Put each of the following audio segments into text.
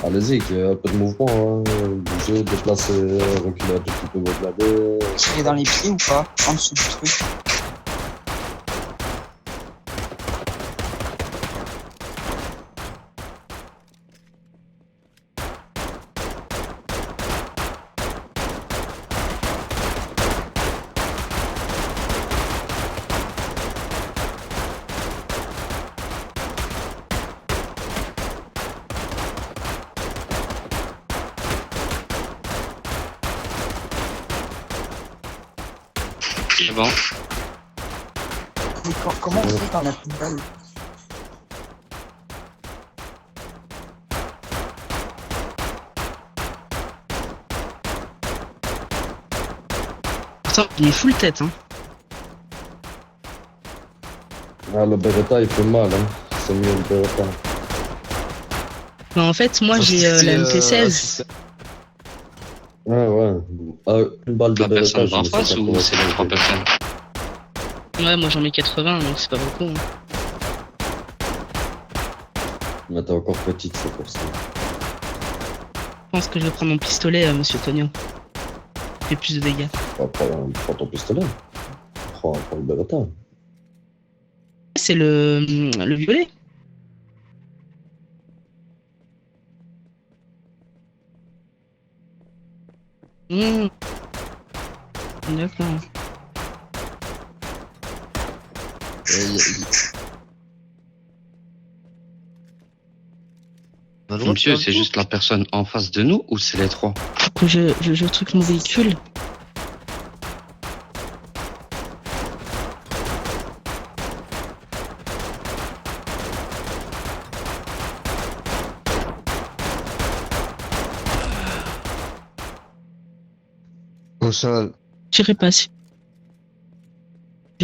Allez-y, qu'il y ait un peu de mouvement, hein. Bouger, déplacer, reculer un tout petit peu votre blindé. Tirer dans les pieds ou pas? En dessous du truc. C'est bon. Mais comment on fait quand on a plus de balles? Pourtant, il est full tête, hein. Ah, le Beretta, il fait mal, hein. C'est mieux le Beretta. Mais en fait, moi, j'ai la MP16. Ouais. Ah, une balle de La Beretta, personne je d'en me suis face ou c'est les 3 80. personnes? Ouais, moi, j'en mets 80, donc c'est pas beaucoup. Hein. Mais t'es encore petite, c'est pour ça. Je pense que je vais prendre mon pistolet, monsieur Tonio. Il fait plus de dégâts. Prends ton pistolet. Prends le Beretta. C'est le violet. Mmh. D'accord. Monsieur, c'est juste la personne en face de nous ou c'est les 3? Faut que je truque mon véhicule. Au sol. J'irai pas. Je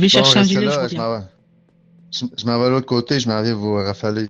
vais chercher un restez gilet, je là, reviens. je m'en vais de l'autre côté, je m'en vais vous rafaler.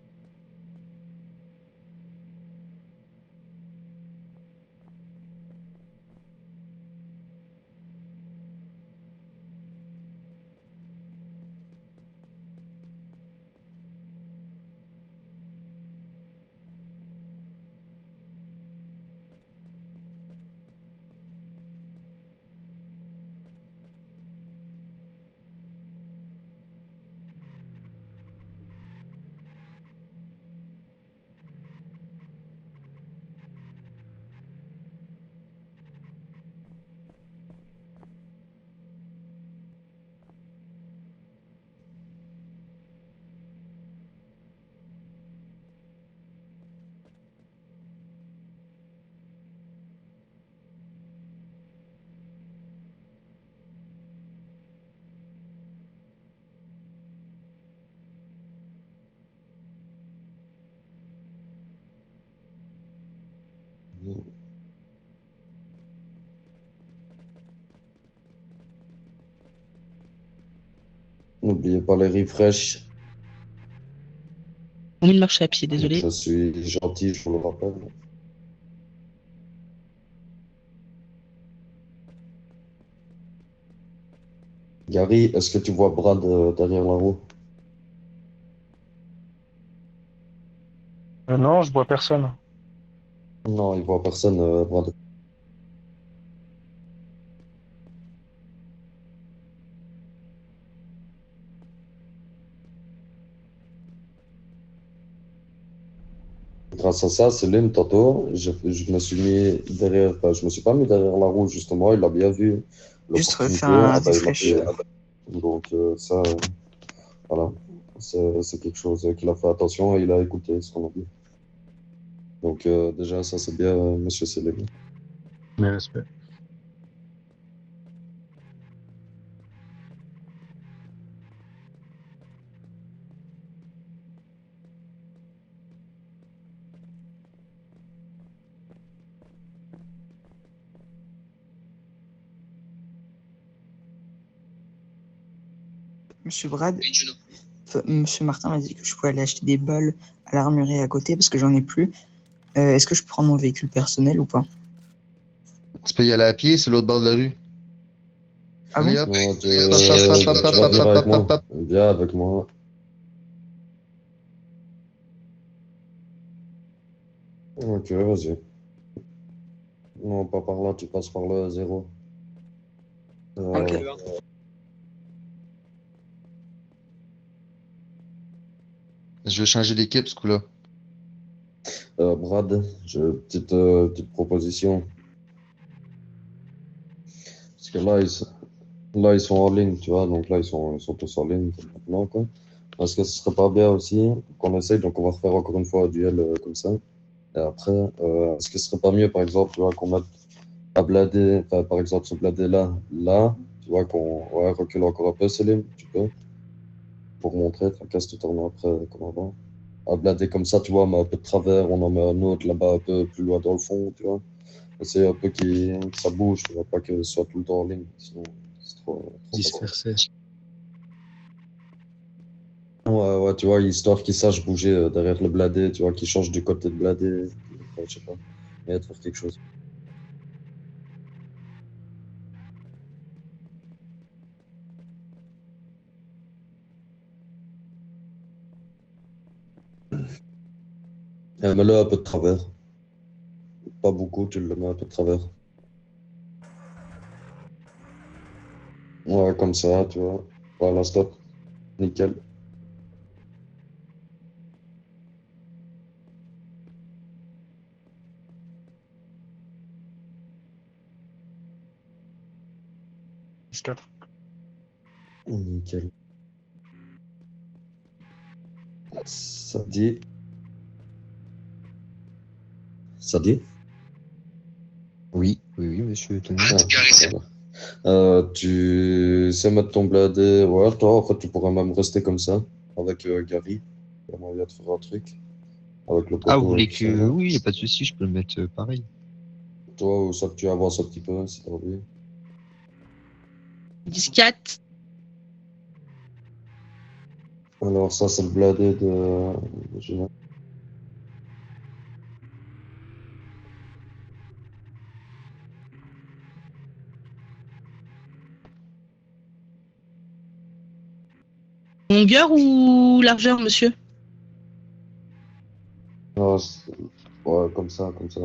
N'oubliez pas les refresh. On met de marcher à pied, désolé. Je suis gentil, je vous le rappelle. Gary, est-ce que tu vois Brad derrière la roue? Non, je vois personne. Non, il voit personne, Brad. Grâce à ça, Céline, tantôt, je me suis mis derrière, enfin, je me suis pas mis derrière la roue, justement, il a bien vu Juste l'opportunité. refaire un Ah ben, refresh. donc, ça, voilà, c'est quelque chose qu'il a fait attention et il a écouté ce qu'on a dit. Donc, déjà, ça, c'est bien, monsieur Céline. Mes respects. Monsieur Brad, Monsieur Martin m'a dit que je pouvais aller acheter des balles à l'armurerie à côté parce que j'en ai plus. Est-ce que je peux prendre mon véhicule personnel ou pas? Tu peux y aller à pied, c'est l'autre bord de la rue. Ah Allez, bon? hop. Ouais, tu Hop, hop, hop, hop, vas hop, venir hop, avec hop, moi. hop, hop. Viens avec moi. Ok, vas-y. Non, pas par là, tu passes par le 0. Ok. Je vais changer d'équipe ce coup-là. Brad, j'ai une petite proposition. Parce que là, ils sont en ligne, tu vois, donc là, ils sont tous en ligne maintenant, quoi. Est-ce que ce serait pas bien aussi qu'on essaye, donc on va refaire encore une fois un duel comme ça. Et après, est-ce que ce serait pas mieux, par exemple, tu vois, qu'on mette à blader, enfin, par exemple, ce blader là, tu vois, qu'on recule encore un peu, Céline, tu peux, pour montrer, tracasse tout tourner après, comme avant. À blader comme ça, tu vois, mais un peu de travers, on en met un autre là-bas, un peu plus loin dans le fond, tu vois. C'est un peu que ça bouge, tu vois, pas que ce soit tout le temps en ligne, sinon c'est trop facile. Dispersé. Ouais, ouais, tu vois, histoire qu'ils sachent bouger derrière le bladé, tu vois, qu'ils changent du côté de bladé, enfin, je sais pas, et de faire quelque chose. Mets-le un peu de travers, pas beaucoup, tu le mets un peu de travers. Ouais, comme ça, tu vois. Voilà, stop. Nickel. X4. Nickel. Ça dit. Ça dit? Oui, oui, oui, monsieur Tony. Ah, voilà. Tu sais mettre ton bladé. Ouais, toi, en fait, tu pourrais même rester comme ça, avec Gary. Il y a moyen de faire un truc. Avec le Ah, vous poteau et voulez tout que... ça, là. Oui, y a pas de souci, je peux le mettre pareil. Toi, ou ça que tu avances un petit peu, si t'as envie. 10-4. Alors, ça, c'est le bladé de Gina. Longueur ou largeur, monsieur? Ah, ouais, comme ça, comme ça.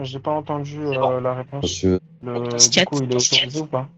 J'ai pas entendu la réponse. Monsieur, Du coup, il est autorisé ou pas?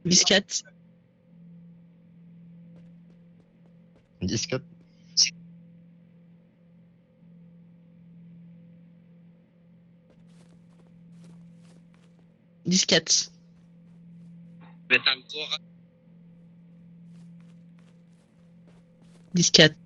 Biscat. 10-4. Disquette. Disquette.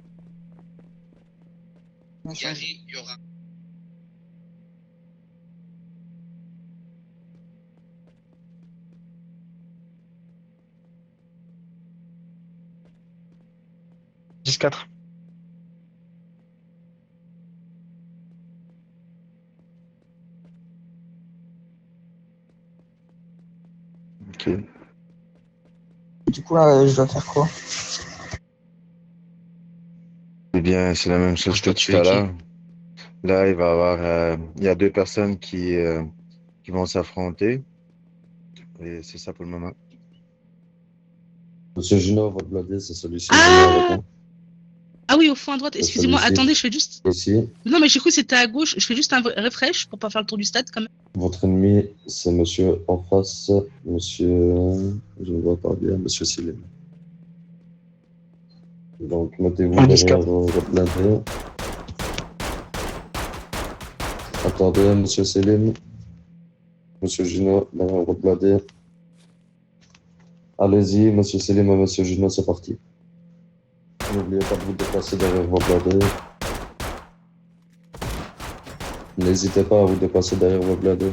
X4. Ok. Du coup, là, je dois faire quoi? Eh bien, c'est la même chose Je que dois tout tuer à qui? l'heure. Là, il va y avoir, il y a deux personnes qui vont s'affronter. Et c'est ça pour le moment. Monsieur Gino, votre bladé, c'est celui-ci. Ah! Ah oui, au fond à droite. Excusez-moi, celui-ci. attendez, je fais juste. Ici, Non, mais j'ai cru que c'était à gauche. Je fais juste un refresh pour pas faire le tour du stade quand même. votre ennemi, c'est monsieur en face, monsieur. Je ne vois pas bien, monsieur Céline. Donc, mettez-vous Un derrière 10-4. votre bladé. Attendez, monsieur Céline. Monsieur Gino, derrière votre bladé. Allez-y, monsieur Céline et monsieur Gino, c'est parti. N'oubliez pas de vous déplacer derrière vos bladés. N'hésitez pas à vous déplacer derrière vos bladés.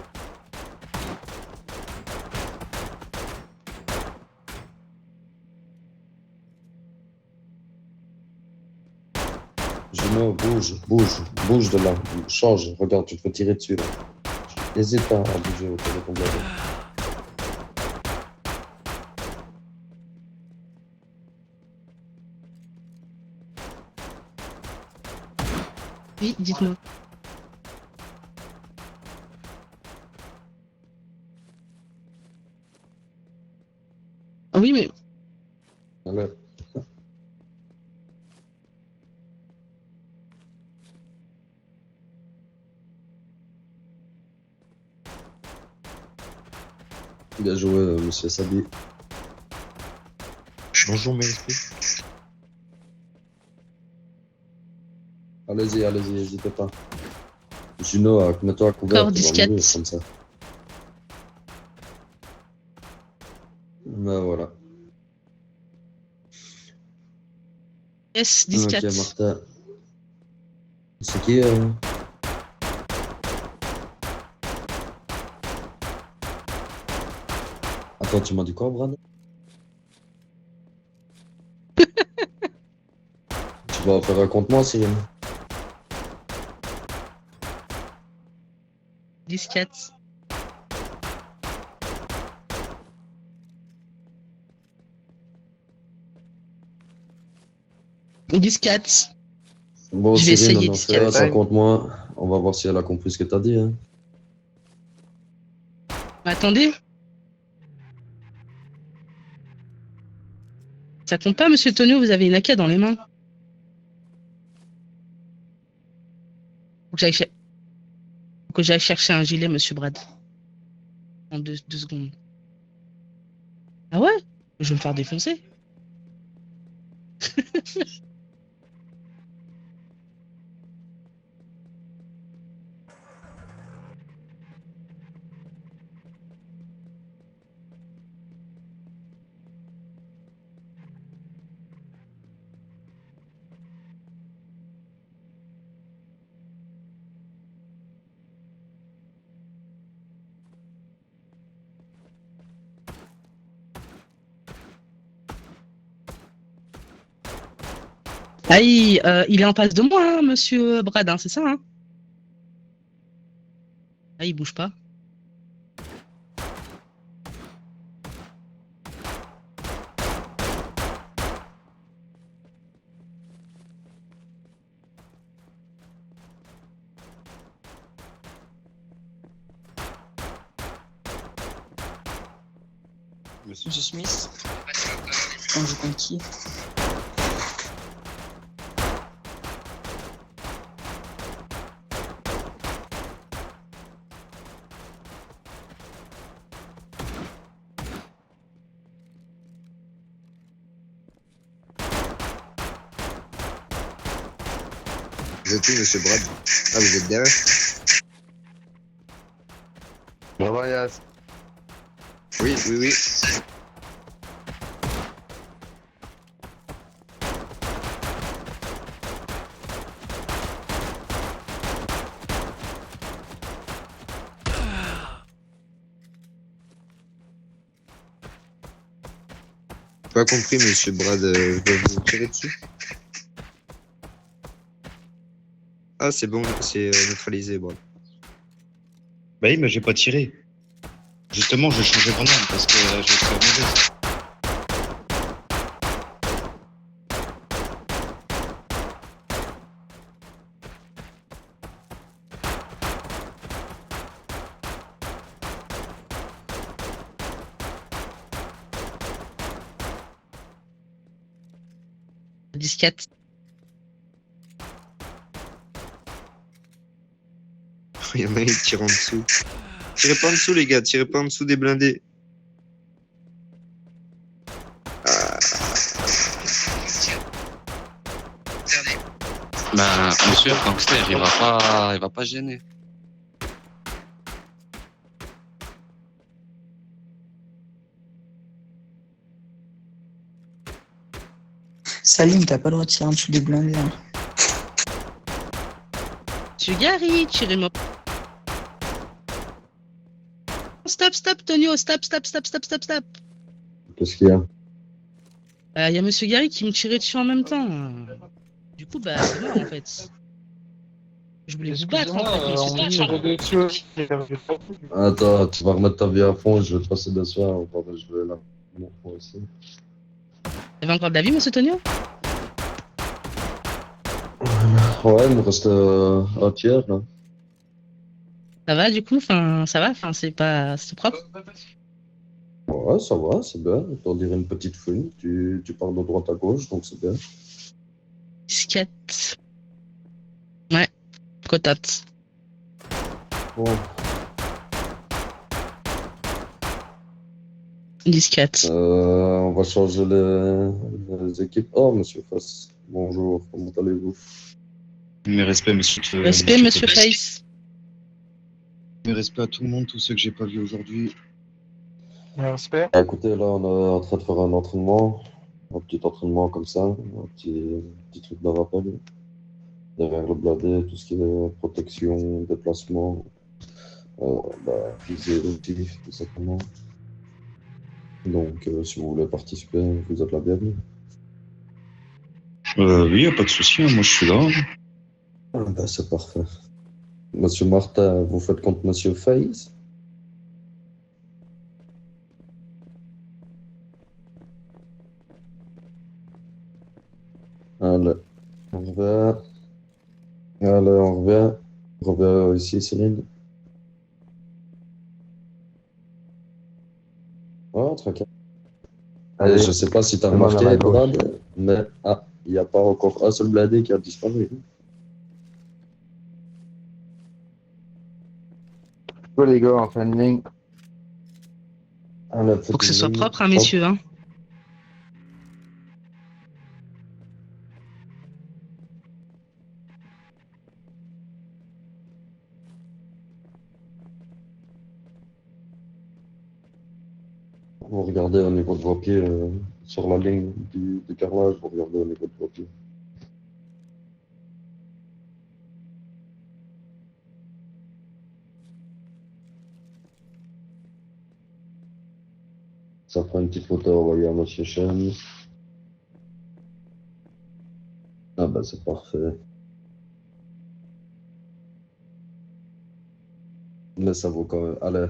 Juno, bouge de là. Change, regarde, tu te fais tirer dessus là. N'hésite pas à bouger autour de ton blason. Oui, dites-moi. Ah oui, mais Allez. Bien joué, monsieur Sabi. Bonjour, mes respects. Allez-y, n'hésitez pas. Juno, mets-toi à couvert, Encore tu vas 10-4. mourir comme ça. Ben voilà. yes, Ok, 10-4. Martin. C'est qui Attends, tu m'as dit quoi, Brad? Tu vas faire un contre moi, Cyril? 10-4. « 10-4. Bon, Je vais Cyril, essayer maintenant, d'ici fais à la ça fin. contre moi. On va voir si elle a compris ce que t'as dit. Hein. Attendez. Ça compte pas, monsieur Tonio, vous avez une AK dans les mains. Faut que j'aille chercher un gilet, monsieur Brad. En deux secondes. Ah ouais? Je vais me faire défoncer. Ah, il est en face de moi, hein, monsieur Brad, hein, c'est ça, hein? Ah, il bouge pas. Monsieur Smith. On joue contre qui? Vous êtes où, monsieur Brad? Ah, vous êtes derrière? Bravo, Yas. Oui, oui, oui. Pas compris, monsieur Brad, je dois vous tirer dessus? Ah, c'est bon, c'est neutralisé, Brad. Bah oui, mais j'ai pas tiré. Justement, je changeais mon arme parce que je suis mauvaise. Disquette. Il y en a qui tirent en dessous. Tirez pas en dessous, les gars, tirez pas en dessous des blindés. Bah, monsieur le gangster, il va pas gêner. Salim, t'as pas le droit de tirer en dessous des blindés. Hein. Monsieur Gary, tirez-moi. Stop, Tonio, stop. Qu'est-ce qu'il y a? Il y a monsieur Gary qui me tirait dessus en même temps. Du coup, bah, c'est mort en fait. Je voulais vous battre en Excusez-moi, fait, mais c'est on pas dit ça. rédemption. Attends, tu vas remettre ta vie à fond, je vais te passer des soins. Enfin, je vais là. Bon, moi aussi. Vous avez encore de la vie, monsieur Tonio? Ouais, il me reste un tiers là. Ça va du coup? Enfin, ça va? Enfin, c'est propre? Ouais, ça va, c'est bien. T'en dirais une petite fouine. Tu pars de droite à gauche, donc c'est bien. Disquette. Ouais, cotate. Bon, Disquette. on va changer les équipes. Oh, monsieur Fass, bonjour, comment allez-vous? Mes respects, monsieur. Respect, monsieur Face. Mes respects à tout le monde, tous ceux que j'ai pas vus aujourd'hui. Respect. Ah, écoutez, là, on est en train de faire un entraînement, un petit entraînement comme ça, un petit truc de rappel. Derrière le bladé, tout ce qui est protection, déplacement, visée, objectif, tout simplement. Donc, si vous voulez participer, vous êtes la bienvenue. Oui, y a pas de souci, moi je suis là. Ah, bah, c'est parfait. Monsieur Martin, vous faites contre Monsieur Face? Allez, on revient. Allez, on revient. On revient ici, Céline. Oh, tranquille. Allez, Je sais pas si tu as tout le monde à remarqué, ma gauche. Brad, mais il n'y a pas encore un seul bladé qui a disparu. Go les gars, en fin de ligne. Allez, Faut que ce faites soit une ligne. propre, hein, messieurs. Hein. Vous regardez au niveau de vos pieds, sur la ligne du carrelage, vous regardez au niveau de vos pieds. Ça fera une petite photo envoyée à Monsieur Chen. Ah bah c'est parfait. Mais ça vaut quand même. Allez.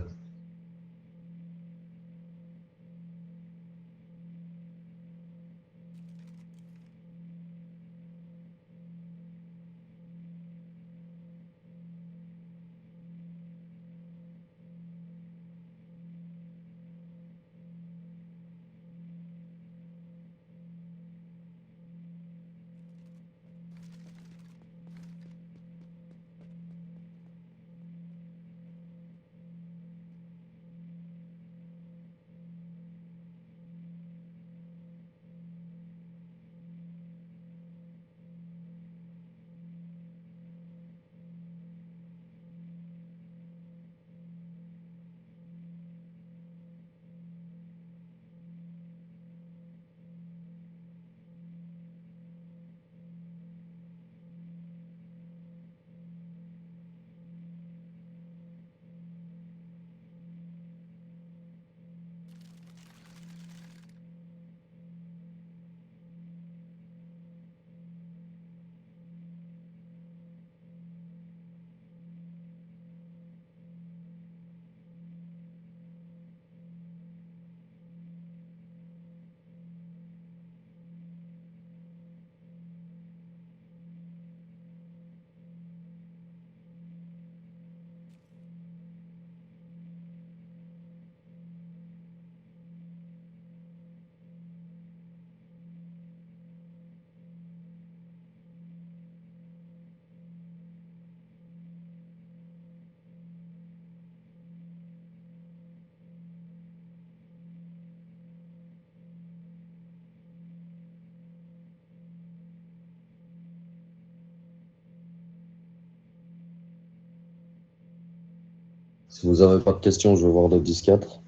Si vous n'avez pas de questions, je vais voir le 10-4.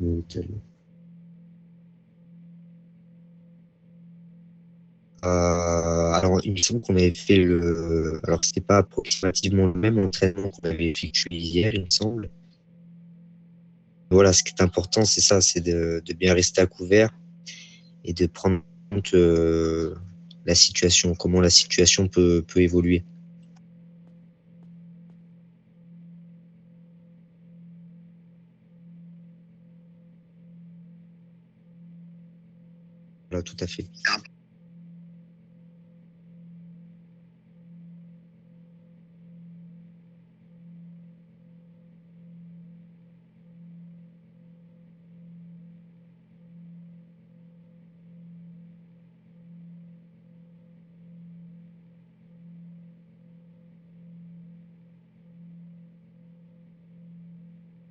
Nickel. Alors, il me semble qu'on avait fait le. Alors, c'était pas approximativement le même entraînement qu'on avait effectué hier, il me semble. Voilà, ce qui est important, c'est ça, c'est de bien rester à couvert et de prendre en compte la situation, comment la situation peut évoluer. Voilà, tout à fait.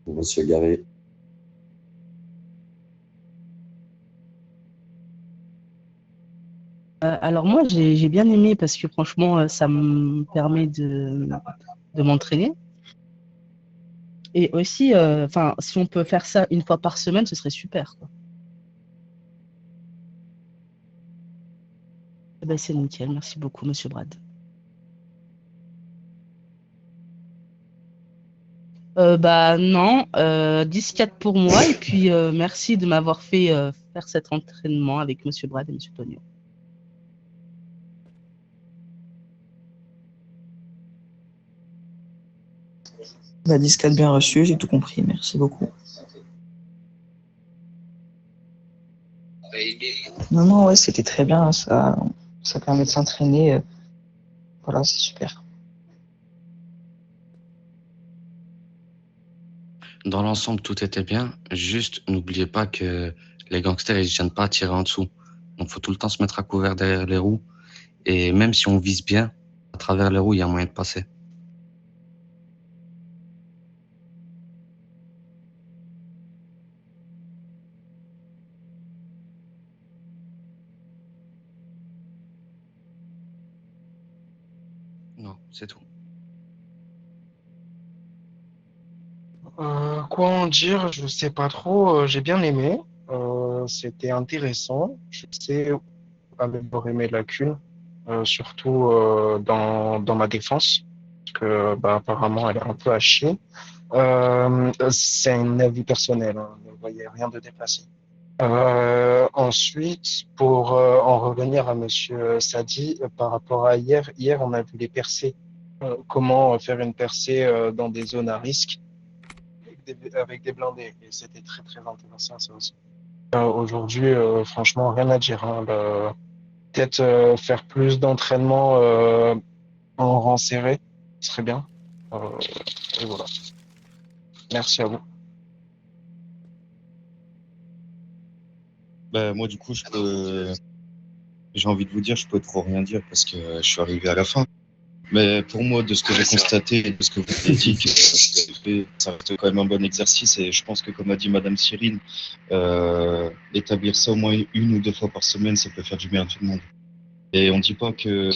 Monsieur Garé. Alors moi, j'ai bien aimé parce que franchement, ça me permet de m'entraîner. Et aussi, enfin, si on peut faire ça une fois par semaine, ce serait super, quoi. Eh ben, c'est nickel. Merci beaucoup, Monsieur Brad. Bah non, 10-4 pour moi. Et puis, merci de m'avoir fait faire cet entraînement avec Monsieur Brad et Monsieur Tonio. Bah, 10-4 bien reçu, j'ai tout compris. Merci beaucoup. Non, non, ouais, c'était très bien. Ça permet de s'entraîner. Voilà, c'est super. Dans l'ensemble, tout était bien. Juste, n'oubliez pas que les gangsters, ils ne viennent pas tirer en dessous. Donc, faut tout le temps se mettre à couvert derrière les roues. Et même si on vise bien, à travers les roues, il y a moyen de passer. Non, c'est tout. Quoi en dire? Je sais pas trop. J'ai bien aimé. C'était intéressant. Je sais améliorer mes lacunes, surtout dans ma défense, parce que bah, apparemment elle est un peu à chier. C'est un avis personnel, hein, ne voyez rien de déplacé. Ensuite, pour en revenir à Monsieur Sadi, par rapport à hier on a vu les percées. Comment faire une percée dans des zones à risque avec des blindés. Et c'était très très intéressant ça aussi. Aujourd'hui, franchement, rien à dire, hein. Peut-être faire plus d'entraînement en rang serré, ce serait bien. Euh, et voilà. Merci à vous. Bah, moi, du coup, j'ai envie de vous dire, je peux trop rien dire parce que je suis arrivé à la fin. Mais pour moi, de ce que j'ai constaté et de ce que vous avez dit, que ça reste quand même un bon exercice. Et je pense que, comme a dit Madame Cyrine, établir ça au moins une ou deux fois par semaine, ça peut faire du bien à tout le monde. Et on dit pas que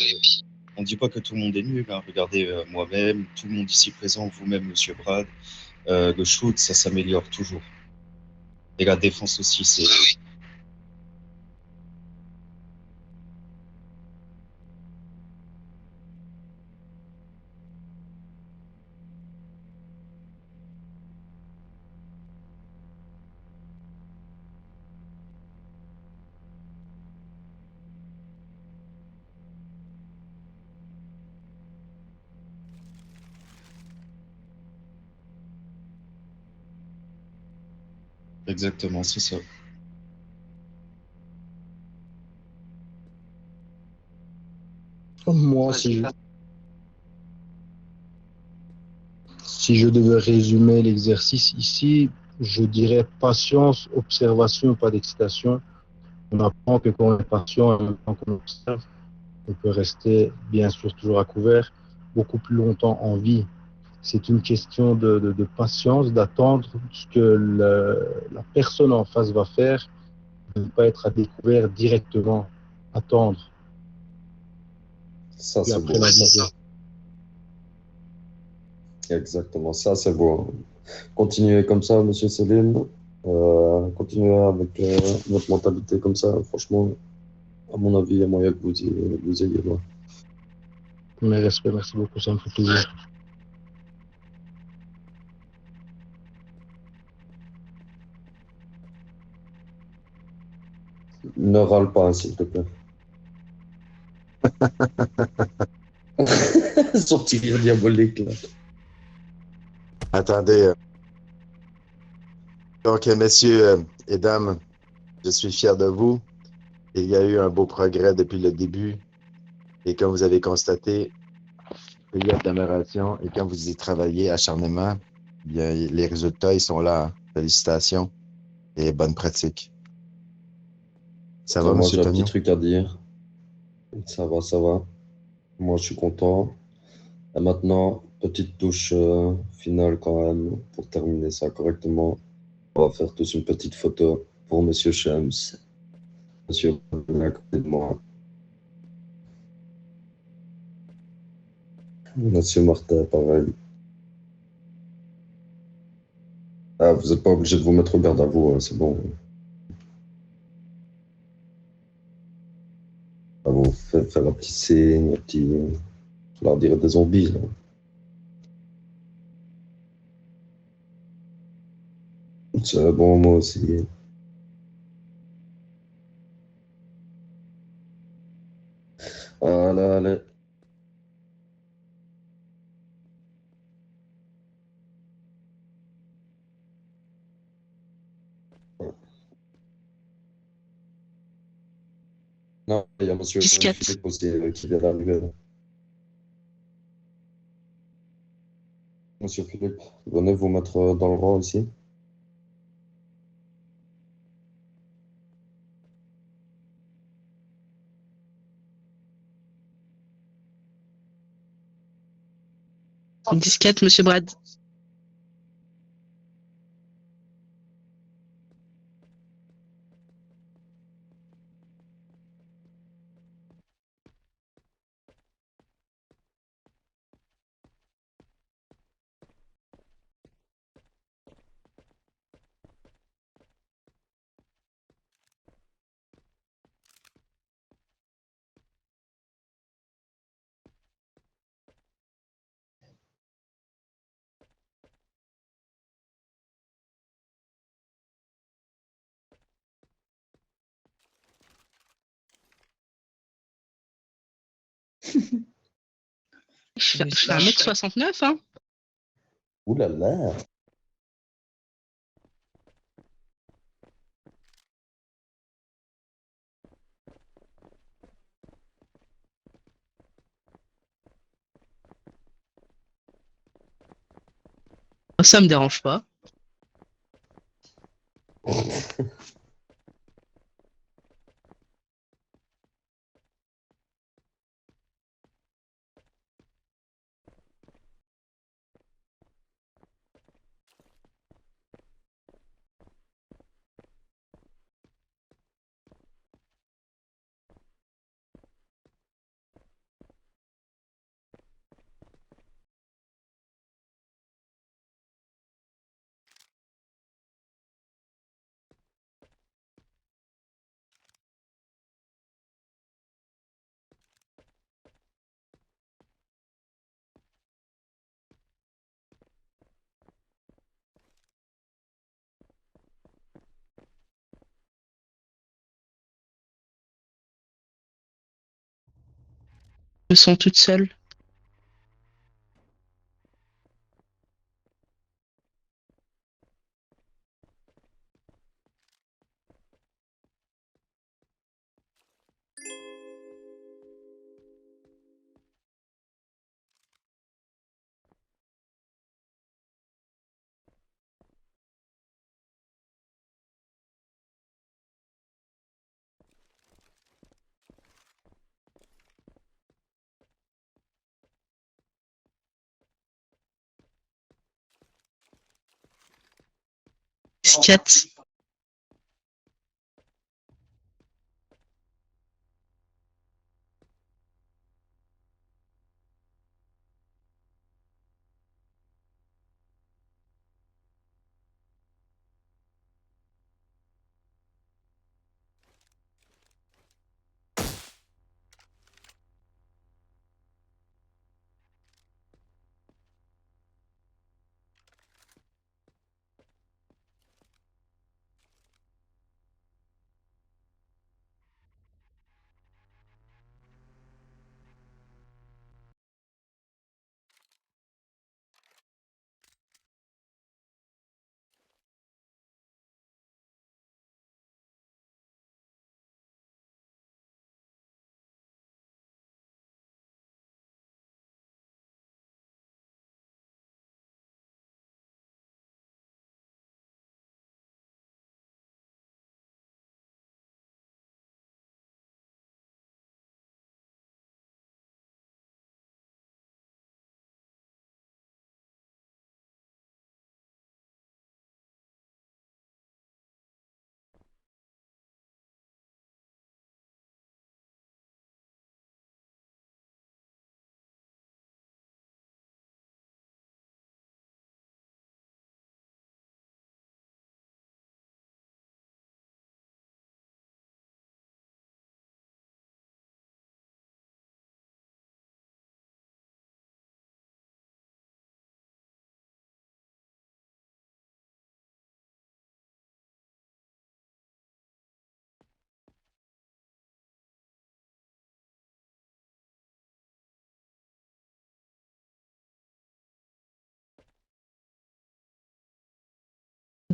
tout le monde est nul, hein. Regardez, moi-même, tout le monde ici présent, vous-même, Monsieur Brad, le shoot, ça s'améliore toujours. Et la défense aussi, c'est. Exactement, c'est ça. Moi, si je devais résumer l'exercice ici, je dirais patience, observation, pas d'excitation. On apprend que quand on est patient, en même temps qu'on observe, on peut rester bien sûr toujours à couvert, beaucoup plus longtemps en vie. C'est une question de patience, d'attendre ce que la personne en face va faire, de ne pas être à découvert directement, attendre. Ça, Et c'est beau. après la viser. Exactement, ça, c'est beau. Continuez comme ça, Monsieur Céline. Continuez avec votre mentalité comme ça. Franchement, à mon avis, il y a moyen que vous ayez loin. Mes respects, merci beaucoup, ça me fait plaisir. Ne râle pas, s'il te plaît. Son petit rire diabolique, là. Attendez. Donc, messieurs et dames, je suis fier de vous. Il y a eu un beau progrès depuis le début. Et comme vous avez constaté, il y a d'amélioration. Et quand vous y travaillez acharnement, bien, les résultats, ils sont là. Félicitations et bonne pratique. Ça va, Moi, monsieur j'ai un petit Tognon? truc à dire. Ça va, ça va. Moi, je suis content. Et maintenant, petite touche finale quand même, pour terminer ça correctement. On va faire tous une petite photo pour Monsieur Shams. Monsieur, venez à côté de moi. Monsieur Martin, pareil. Ah, vous n'êtes pas obligé de vous mettre au garde à vous, hein, c'est bon. Ah, vous faites faire un petit signe, un petit. Je leur dirais des zombies, là. C'est bon, moi aussi. Allez, allez. Non, il y a Monsieur Disquette. Philippe aussi qui vient d'arriver. Monsieur Philippe, venez vous mettre dans le rang ici. Disquette, monsieur Brad. Je fais 1m69, hein. Ouh là là. Ça me dérange pas. Je me sens toute seule. Disquette.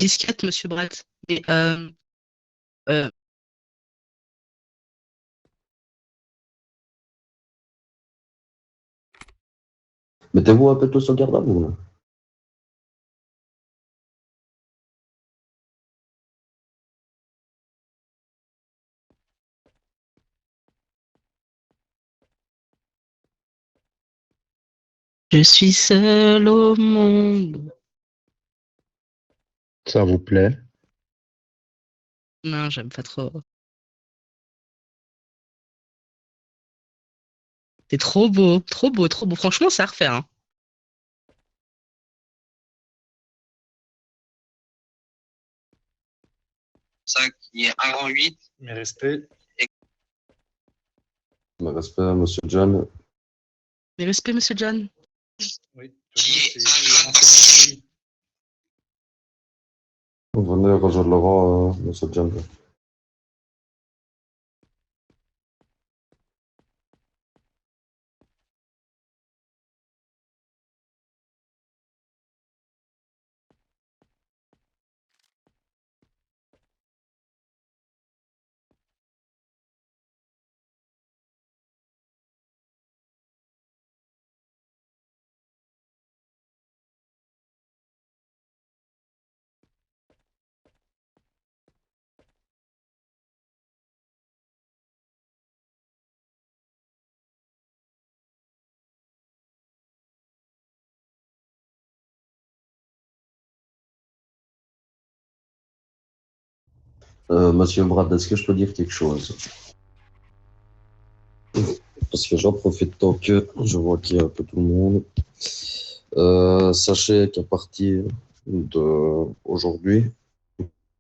disquette, monsieur Brett. Mais euh, Mettez-vous un peu tous au garde à vous, là. je suis seul au monde. Ça vous plaît? Non, j'aime pas trop. C'est trop beau, trop beau, trop beau. Franchement, ça à refaire, hein. Ça qui est 1 en 8. Mes respects. Mes respects, monsieur John. Mes respects, monsieur John. Oui, de toute Qui est façon, un grade. Venez rejoindre le rang, monsieur John. Monsieur Brad, est-ce que je peux dire quelque chose? Parce que j'en profite tant que je vois qu'il y a un peu tout le monde. Sachez qu'à partir d'aujourd'hui,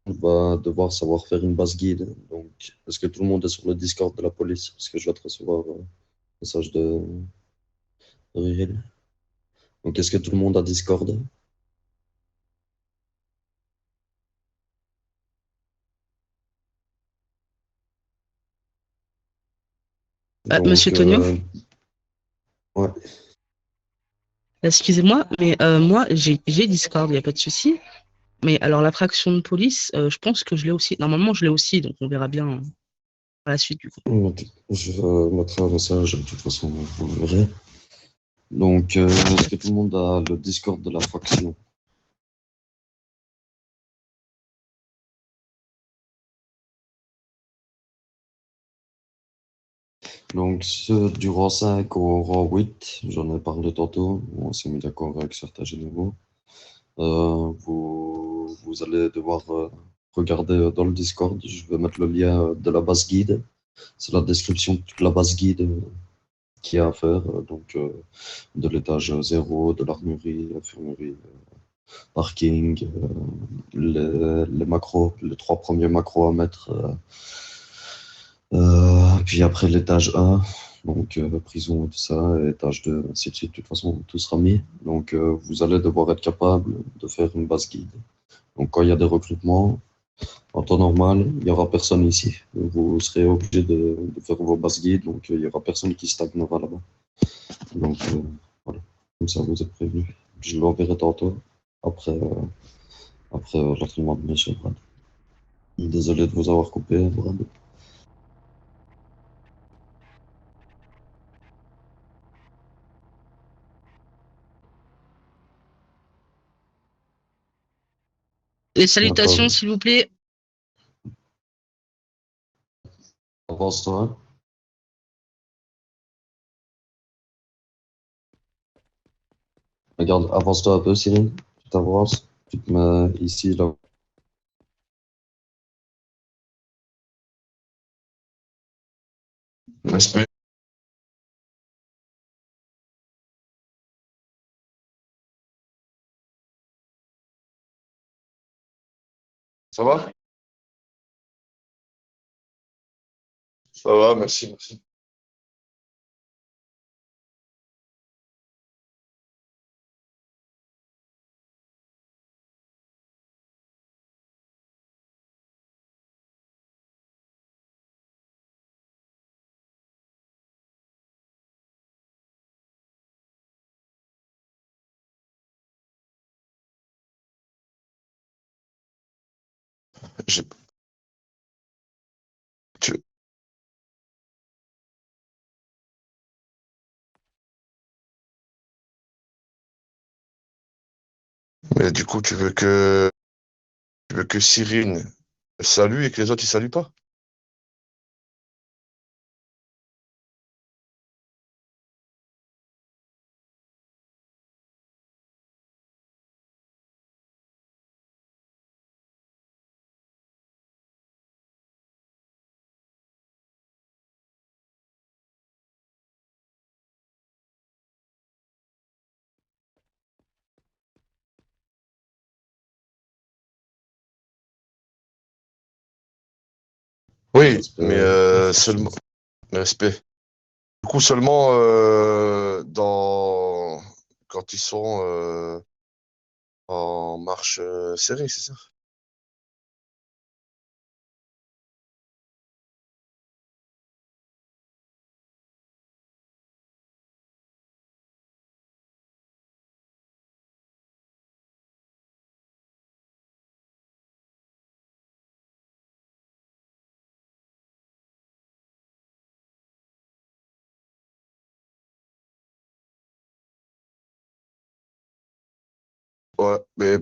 on va devoir savoir faire une base guide. Donc, est-ce que tout le monde est sur le Discord de la police? Parce que je vais te recevoir un message de Ryril. Donc, est-ce que tout le monde a Discord? Monsieur Donc, Tonio, ouais. excusez-moi, mais moi, j'ai Discord, il n'y a pas de souci. Mais alors, la fraction de police, je pense que je l'ai aussi. Normalement, je l'ai aussi, donc on verra bien par la suite, du coup. Je mettrai un message, de toute façon, vous le verrez. Donc, est-ce que tout le monde a le Discord de la faction? Donc, ceux du rang 5 au rang 8, j'en ai parlé tantôt, on s'est mis d'accord avec certains généraux. Vous allez devoir regarder dans le Discord, je vais mettre le lien de la base guide. C'est la description de toute la base guide qu'il y a à faire, donc de l'étage 0, de l'armurerie, l'infirmerie, parking, les macros, les 3 premiers macros à mettre. Puis après l'étage 1, donc prison et tout ça, et étage 2, ainsi de suite. De toute façon, tout sera mis. Donc vous allez devoir être capable de faire une base guide. Donc quand il y a des recrutements, en temps normal, il n'y aura personne ici. Vous serez obligé de faire vos bases guides, donc il n'y aura personne qui stagnera là-bas. Donc voilà, comme ça vous êtes prévenus. Je l'enverrai tantôt, après, après l'entraînement de Michel Brad. Désolé de vous avoir coupé, Brad. Les D'accord. salutations, s'il vous plaît. Avance-toi. Regarde, avance-toi un peu, Cyril. Tu t'avances. Tu te mets ici, là. Respect. Ça va? Ça va, merci, merci. j'ai- tu- Mais du coup, tu veux que Cyrine salue et que les autres ils saluent pas? Oui, Respect, mais respect. seulement respect. Du coup, seulement quand ils sont en marche serrée, c'est ça? Ouais, mais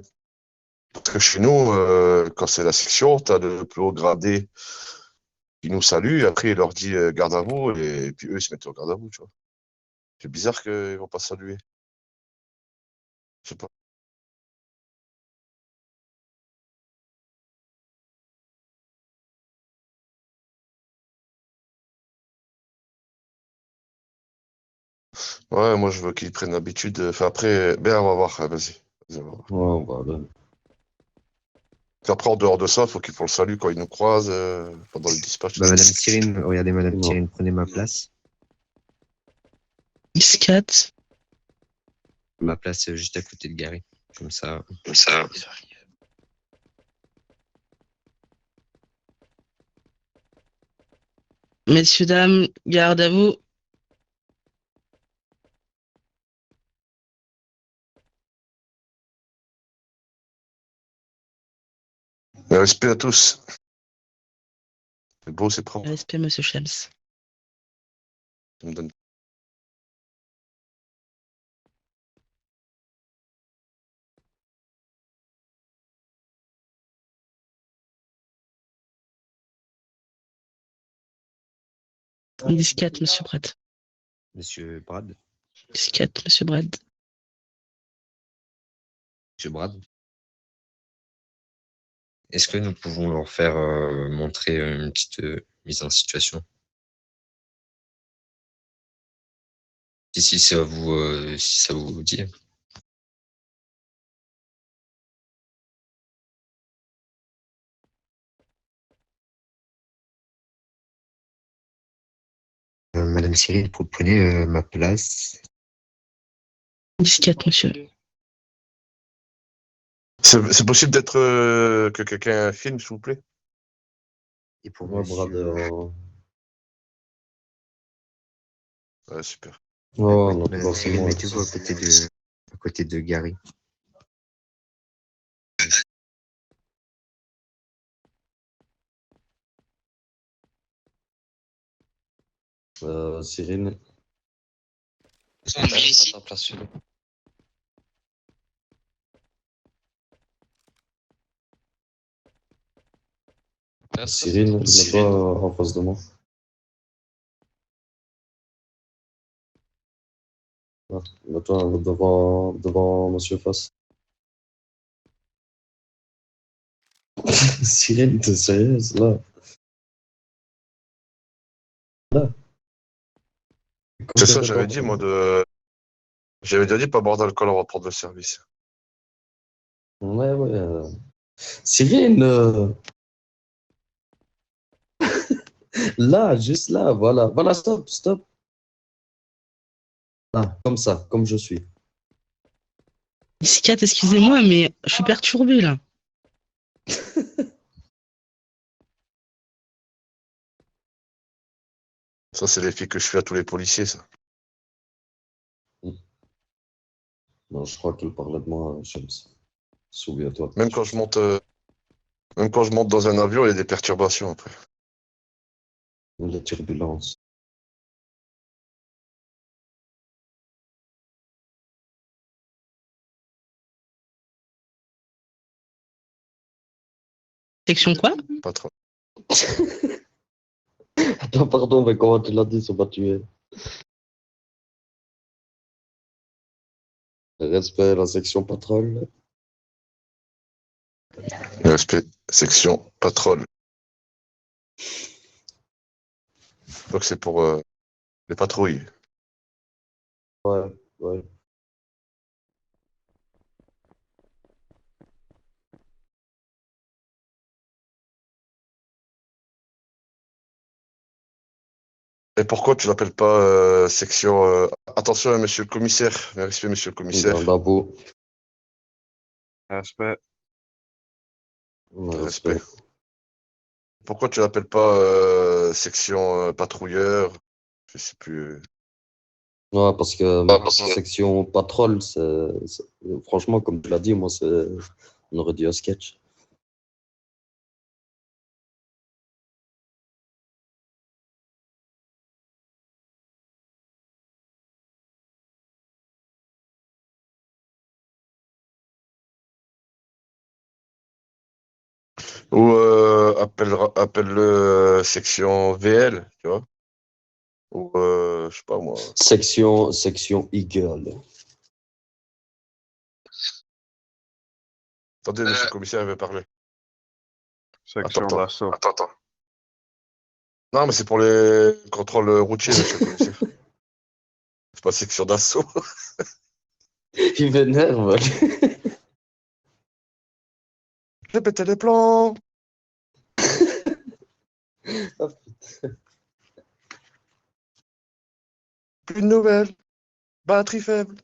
parce que chez nous, quand c'est la section, tu as le plus haut gradé qui nous salue, après il leur dit garde à vous, et puis eux ils se mettent au garde à vous, tu vois. C'est bizarre qu'ils vont pas saluer. Je sais pas. Ouais, moi je veux qu'ils prennent l'habitude. Enfin après, ben on va voir, vas-y. Vas-y, on va voir. Ouais, on va aller. Après, en dehors de ça, faut qu'ils font le salut quand ils nous croisent, pendant le dispatch, Bah, Madame etc. Cyrine, regardez, Madame Non. Cyrine, prenez ma place. X4. Ma place juste à côté de Gary. Comme ça. Messieurs, dames, garde à vous. Mais respect à tous. C'est beau, c'est propre. Respect, monsieur Shams. Ça me donne. X4, monsieur Brad. Monsieur Brad. X4, monsieur Brad. Monsieur Brad. Est-ce que nous pouvons leur faire montrer une petite mise en situation? Si si ça vous dit. Madame Cyril, vous prenez ma place. X4, monsieur. C'est possible d'être que quelqu'un filme, s'il vous plaît? Et pour Ouais, monsieur... Ouais, super. Ouais, notre Madame place, c'est Cyril, moi. mettez-vous à côté de Gary. Cyrine. Prends ta place, Philo. Cyrine, mets-toi en face de moi. Ouais, mets-toi devant Monsieur Face. Cyrine, t'es sérieuse, là? Là? C'est ça, j'avais dit, moi, j'avais déjà dit pas boire d'alcool avant de prendre le service. Ouais, ouais. Cyrine, là, juste là, voilà. Voilà, stop, stop. Là, comme ça, comme je suis. X4, excusez-moi, mais je suis perturbé là. Ça, c'est les filles que je fais à tous les policiers, ça. Non, je crois qu'elle parlait de moi, Shams. Souviens-toi. Même quand je monte Même quand je monte dans un avion, il y a des perturbations après. Les turbulences. Section quoi? Pas trop. Attends, pardon, mais comment tu l'as dit, ça m'a tué. Respect, la section patrouille. Respect, section patrouille. Donc c'est pour les patrouilles. Ouais, ouais. Et pourquoi tu l'appelles pas section attention, monsieur le commissaire. Respect, monsieur le commissaire. Garde à vous. Respect. Ouais, Respect. respect. Pourquoi tu l'appelles pas section patrouilleur? Je sais plus. Ouais, parce que section patrouille, franchement, comme tu l'as dit, moi, on aurait dit un sketch. Ou appelle-le section VL, tu vois. Ou je sais pas moi. Section Eagle. Attendez, monsieur le commissaire, il veut parler. Section d'assaut. Attends. Non, mais c'est pour les contrôles routiers, monsieur le commissaire. C'est pas section d'assaut. Il m'énerve. J'ai pété les plans. Plus de nouvelles. Batterie faible.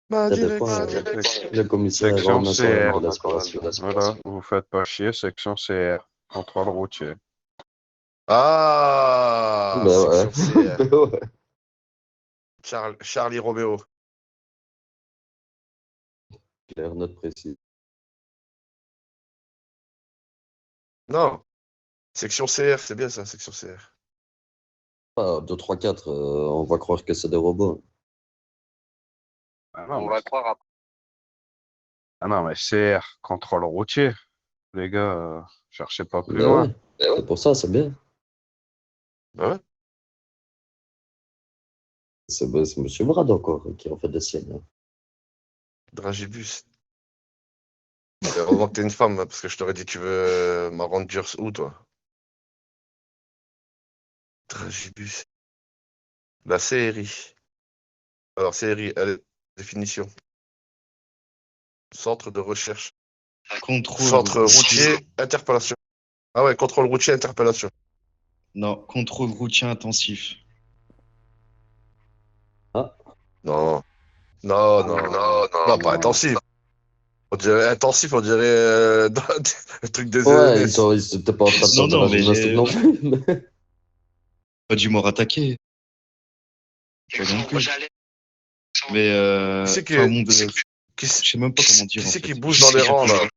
Ma Ça dépend, direction. le commissaire Section remet CR. sur l'aspiration. Voilà, vous faites pas chier, section CR. Contrôle routier. Ah, Ben ouais. section CR. Ben ouais. Charlie Romeo. Claire, note précise. Non. Section CR, c'est bien ça, section CR. Ah, 2, 3, 4, on va croire que c'est des robots. Ah non, mais CR, contrôle routier. Les gars, cherchez pas plus Ben loin. ouais. C'est pour ça, c'est bien. Ouais. C'est Monsieur Brad encore qui en fait des siennes. Hein. Dragibus. Heureusement que t'es une femme, parce que je t'aurais dit tu veux ma Rangers où, toi? Dragibus. La série. Alors, série, allez, définition. Centre de recherche. Contrôle Centre routier, interpellation. Ah ouais, contrôle routier, interpellation. Non, contrôle routier intensif. Non. Non, pas intensif. On dirait intensif, on dirait le truc des Ouais, ENS. ils étaient pas en train de sortir la mais gymnastique non plus. Pas du mort attaqué. Pas non plus. Mais Qui c'est qui, enfin, bon, je qui c'est sais même pas comment dire. qui en c'est fait. qui bouge dans les rangs, là?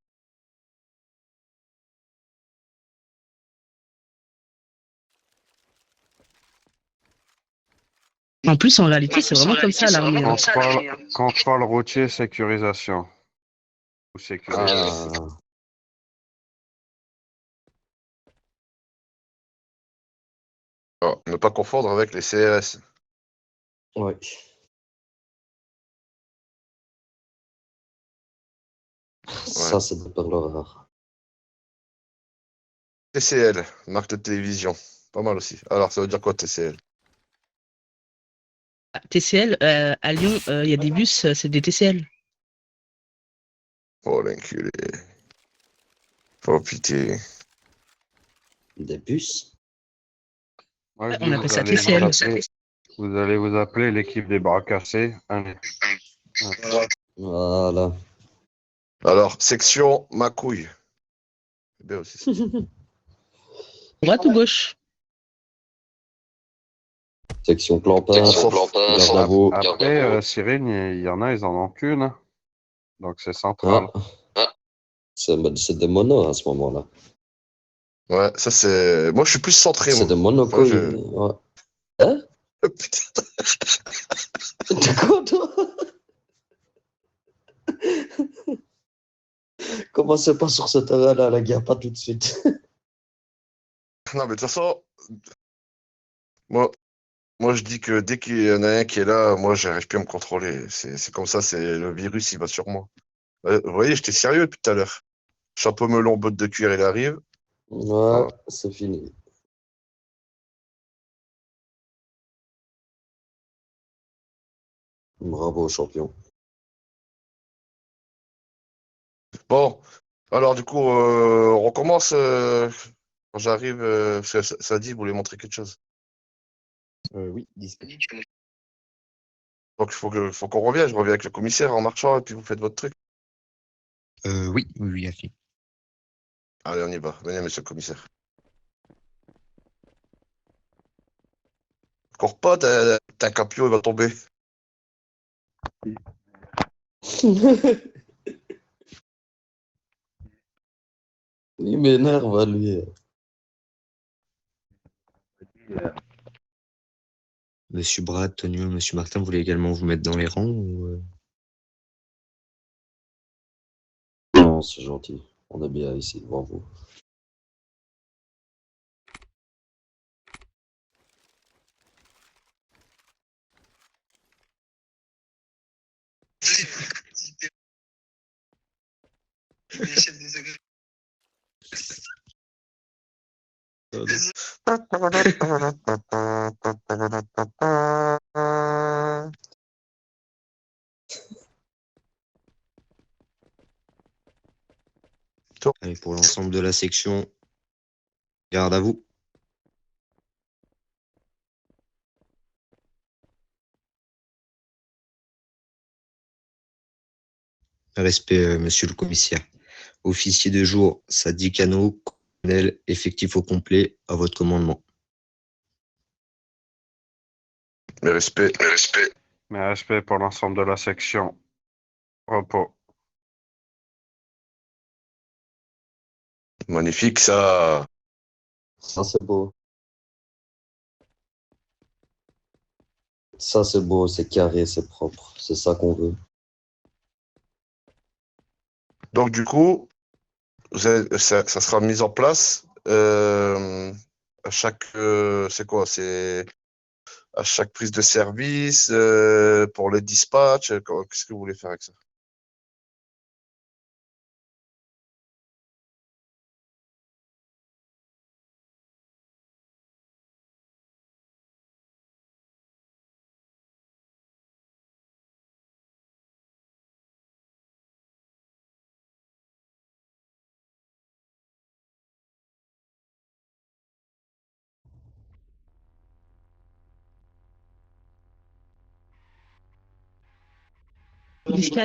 En plus, en réalité, c'est vraiment comme ça à l'armée. Hein. Contrôle routier, sécurisation. Ou sécurisation. Ah. Oh, ne pas confondre avec les CRS. Ouais. Ça, c'est des perles rares. TCL, marque de télévision. Pas mal aussi. Alors, ça veut dire quoi, TCL? TCL, à Lyon, il y a des bus, c'est des TCL. Oh, l'enculé. Oh, pitié. Des bus? Moi, je On dis, appelle ça allez TCL. vous allez vous appeler l'équipe des bras cassés. Allez. Voilà. Alors, section ma couille. C'est bien aussi. Ça. Droite ou gauche? Section Clampin. Garde à vous. Après, Cyrine, il y en a, ils en ont qu'une. Donc, c'est central. Ah. C'est des monos à ce moment-là. Ouais, ça c'est. Moi, je suis plus centré, C'est moi. des monos Enfin, ouais. Hein? Putain. T'es quoi, toi? Commencez pas sur ce terrain-là, la gars, pas tout de suite. Non, mais de toute façon, moi, moi, je dis que dès qu'il y en a un qui est là, moi, j'arrive plus à me contrôler. C'est comme ça, c'est le virus, il va sur moi. Vous voyez, j'étais sérieux depuis tout à l'heure. Chapeau melon, botte de cuir, il arrive. Ouais, Voilà. c'est fini. Bravo, champion. Bon, alors du coup, on recommence. Quand j'arrive, ça dit, vous voulez montrer quelque chose. Oui, disponible. Donc, faut qu'on revienne. Je reviens avec le commissaire en marchant et puis vous faites votre truc. Oui, Afi. Allez, on y va. Venez, monsieur le commissaire. Cours pas, t'as un capio, il va tomber. Il m'énerve, lui. Monsieur Brad, Tonio, Monsieur Martin, vous voulez également vous mettre dans les rangs Non, c'est gentil. On est bien ici devant vous. Allez, pour l'ensemble de la section, garde à vous. Respect, monsieur le commissaire. Officier de jour, Sadi Kano, colonel, effectif au complet, à votre commandement. Mes respects. Mes respects pour l'ensemble de la section. Repos. Magnifique, ça. Ça, c'est beau. Ça, c'est beau, c'est carré, c'est propre. C'est ça qu'on veut. Donc, du coup, ça sera mis en place à chaque. C'est quoi? C'est à chaque prise de service, pour le dispatch. Qu'est-ce que vous voulez faire avec ça? Biscuit.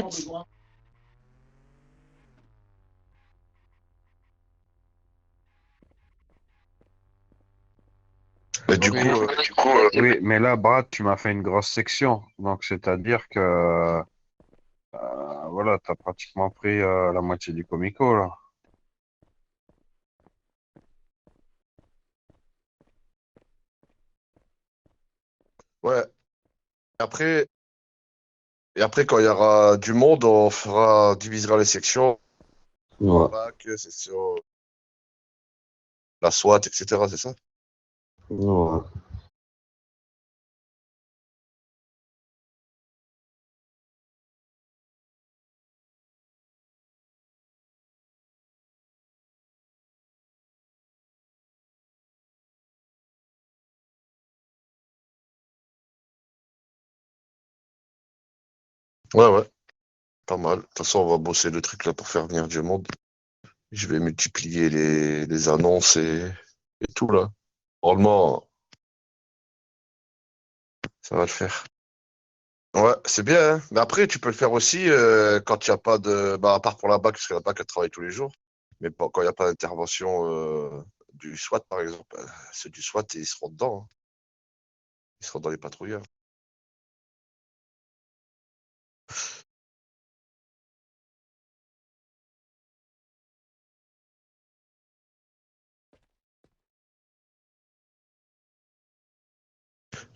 Mais du Oui, coup, oui, mais là, Brad, tu m'as fait une grosse section. Donc, c'est-à-dire que, voilà, tu as pratiquement pris la moitié du comico, là. ouais. Après, et après, quand il y aura du monde, divisera les sections. Ouais. BAC, section, la SWAT, etc. C'est ça? Ouais. Ouais, ouais. Pas mal. De toute façon, on va bosser le truc là pour faire venir du monde. Je vais multiplier les annonces et tout là. Normalement, ça va le faire. Ouais, c'est bien, hein. Mais après, tu peux le faire aussi quand il n'y a pas de. Bah, à part pour la BAC, parce que la BAC, elle travaille tous les jours. Mais quand il n'y a pas d'intervention du SWAT, par exemple, ceux du SWAT, ils seront dedans, hein. Ils seront dans les patrouilleurs.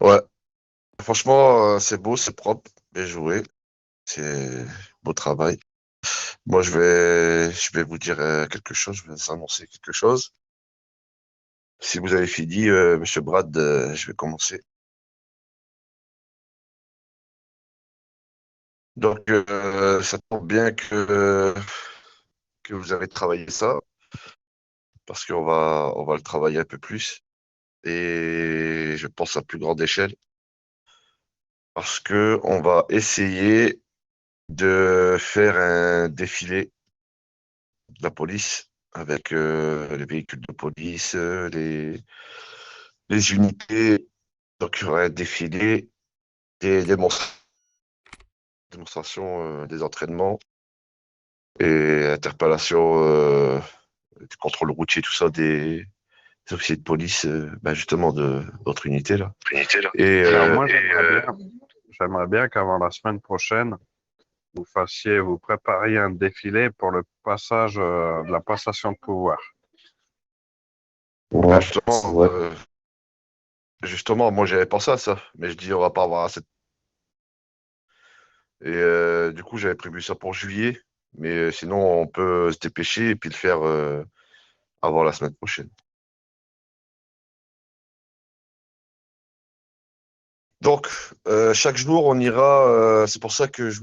Ouais, franchement, c'est beau, c'est propre, bien joué. C'est beau travail. Moi, je vais vous dire quelque chose, je vais vous annoncer quelque chose. Si vous avez fini, Monsieur Brad, je vais commencer. Donc, ça tombe bien que vous avez travaillé ça, parce qu'on va le travailler un peu plus, et je pense à plus grande échelle, parce que on va essayer de faire un défilé de la police avec les véhicules de police, les unités. Donc, il y aura un défilé, des démonstrations, des entraînements et interpellations du contrôle routier, tout ça, des officiers de police, justement, de votre unité là. Et, Alors moi, j'aimerais bien qu'avant la semaine prochaine, vous prépariez un défilé pour le passage de la passation de pouvoir. Ouais, c'est justement, vrai. justement, moi j'avais pensé à ça, mais je dis on va pas avoir assez. Et du coup, j'avais prévu ça pour juillet, mais sinon on peut se dépêcher et puis le faire avant la semaine prochaine. Donc, chaque jour, on ira. C'est pour ça que je